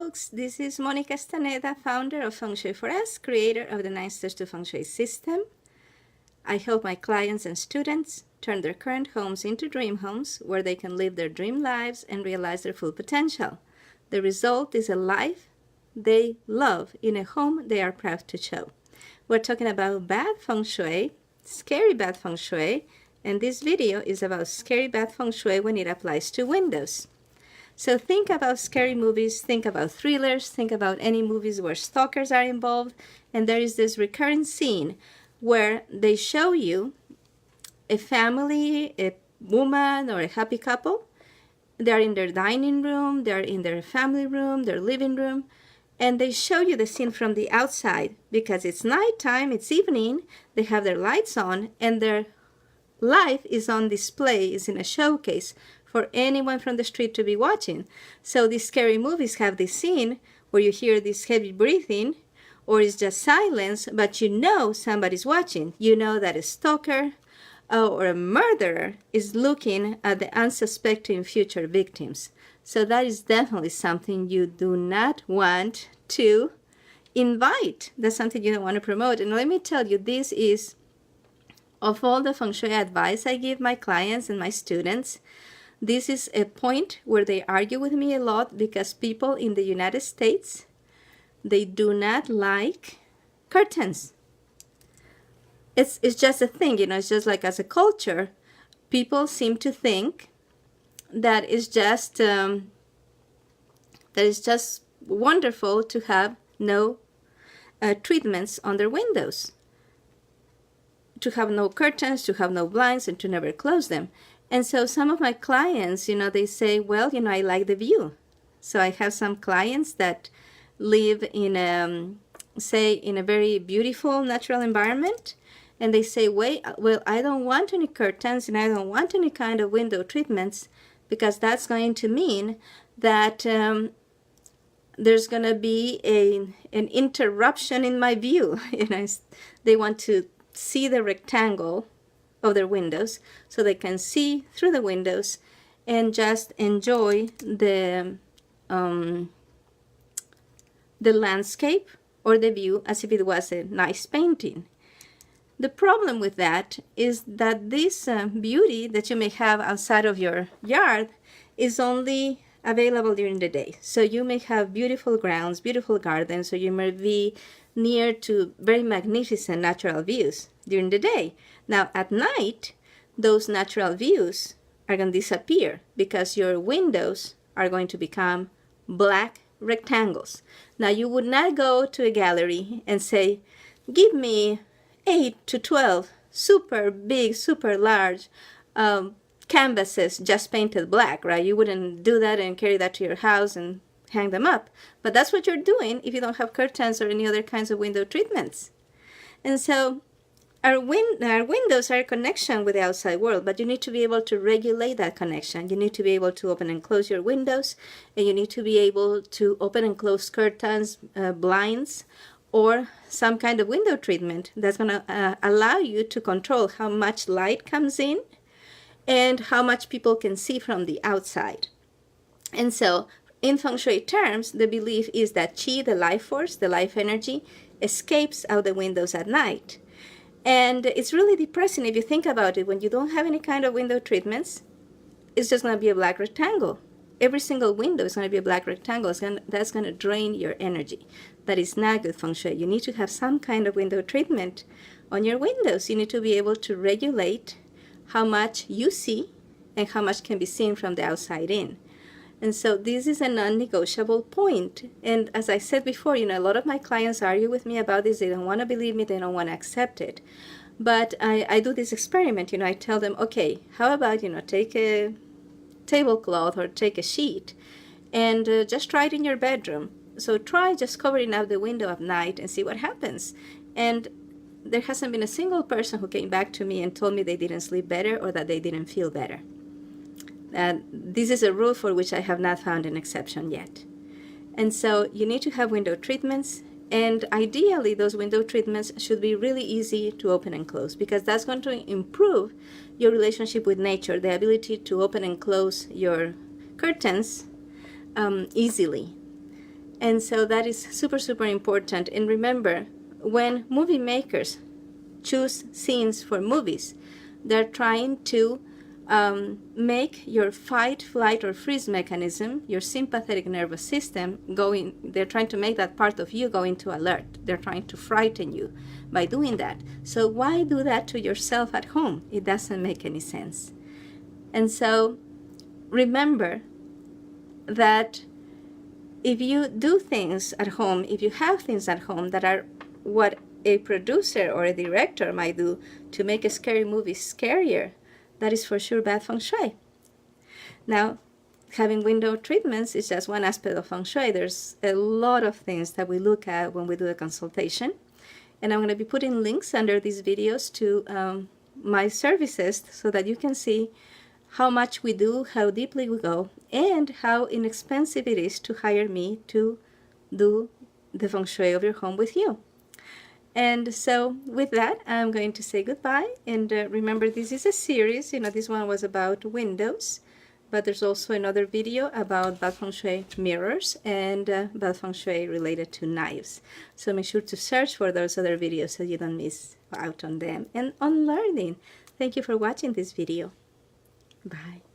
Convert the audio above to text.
folks. This is Moni Castaneda, founder of Feng Shui for Us, creator of the 9 Steps to Feng Shui system. I help my clients and students turn their current homes into dream homes where they can live their dream lives and realize their full potential. The result is a life they love in a home they are proud to show. We're talking about bad Feng Shui, scary bad Feng Shui, and this video is about scary bad Feng Shui when it applies to windows. So think about scary movies, think about thrillers, think about any movies where stalkers are involved, and there is this recurring scene where they show you a family, a woman or a happy couple. They're in their dining room, they're in their family room, their living room, and they show you the scene from the outside because it's nighttime, it's evening, they have their lights on, and their life is on display, is in a showcase for anyone from the street to be watching. So these scary movies have this scene where you hear this heavy breathing, or it's just silence, but you know somebody's watching. You know that a stalker or a murderer is looking at the unsuspecting future victims. So that is definitely something you do not want to invite. That's something you don't want to promote. And let me tell you, this is, of all the Feng Shui advice I give my clients and my students, this is a point where they argue with me a lot because people in the United States, they do not like curtains. It's just a thing, you know, it's just like as a culture, people seem to think that it's just wonderful to have no treatments on their windows, to have no curtains, to have no blinds, and to never close them. And so some of my clients, you know, they say, well, you know, I like the view. So I have some clients that live in, say, in a very beautiful natural environment. And they say, well, I don't want any curtains and I don't want any kind of window treatments because that's going to mean that there's going to be an interruption in my view. You know, they want to see the rectangle of their windows so they can see through the windows and just enjoy the landscape or the view as if it was a nice painting. The problem with that is that this beauty that you may have outside of your yard is only available during the day. So you may have beautiful grounds, beautiful gardens, or you may be near to very magnificent natural views during the day. Now at night, those natural views are going to disappear because your windows are going to become black rectangles. Now you would not go to a gallery and say, give me 8 to 12 super big, super large canvases just painted black, right? You wouldn't do that and carry that to your house and hang them up. But that's what you're doing if you don't have curtains or any other kinds of window treatments. And so our windows are a connection with the outside world, but you need to be able to regulate that connection. You need to be able to open and close your windows, and you need to be able to open and close curtains, blinds, or some kind of window treatment that's going to allow you to control how much light comes in and how much people can see from the outside. And so in Feng Shui terms, the belief is that Qi, the life force, the life energy, escapes out the windows at night. And it's really depressing if you think about it. When you don't have any kind of window treatments, it's just going to be a black rectangle. Every single window is going to be a black rectangle. That's going to drain your energy. That is not good Feng Shui. You need to have some kind of window treatment on your windows. You need to be able to regulate how much you see and how much can be seen from the outside in. And so this is a non-negotiable point. And as I said before, you know, a lot of my clients argue with me about this. They don't want to believe me. They don't want to accept it. But I do this experiment. You know, I tell them, okay, how about, you know, take a tablecloth or take a sheet and just try it in your bedroom. So try just covering up the window at night and see what happens. And there hasn't been a single person who came back to me and told me they didn't sleep better or that they didn't feel better. This is a rule for which I have not found an exception yet. And so you need to have window treatments, and ideally those window treatments should be really easy to open and close because that's going to improve your relationship with nature, the ability to open and close your curtains easily. And so that is super, super important. And remember, when movie makers choose scenes for movies, they're trying to make your fight, flight, or freeze mechanism, your sympathetic nervous system, they're trying to make that part of you go into alert. They're trying to frighten you by doing that. So why do that to yourself at home? It doesn't make any sense. And so remember that if you do things at home, if you have things at home that are what a producer or a director might do to make a scary movie scarier, that is for sure bad Feng Shui. Now, having window treatments is just one aspect of Feng Shui. There's a lot of things that we look at when we do a consultation. And I'm going to be putting links under these videos to my services so that you can see how much we do, how deeply we go, and how inexpensive it is to hire me to do the Feng Shui of your home with you. And so with that, I'm going to say goodbye. And remember, this is a series. This one was about windows, but there's also another video about bad Feng Shui mirrors and bad Feng Shui related to knives. So make sure to search for those other videos so you don't miss out on them and on learning. Thank you for watching this video. Bye.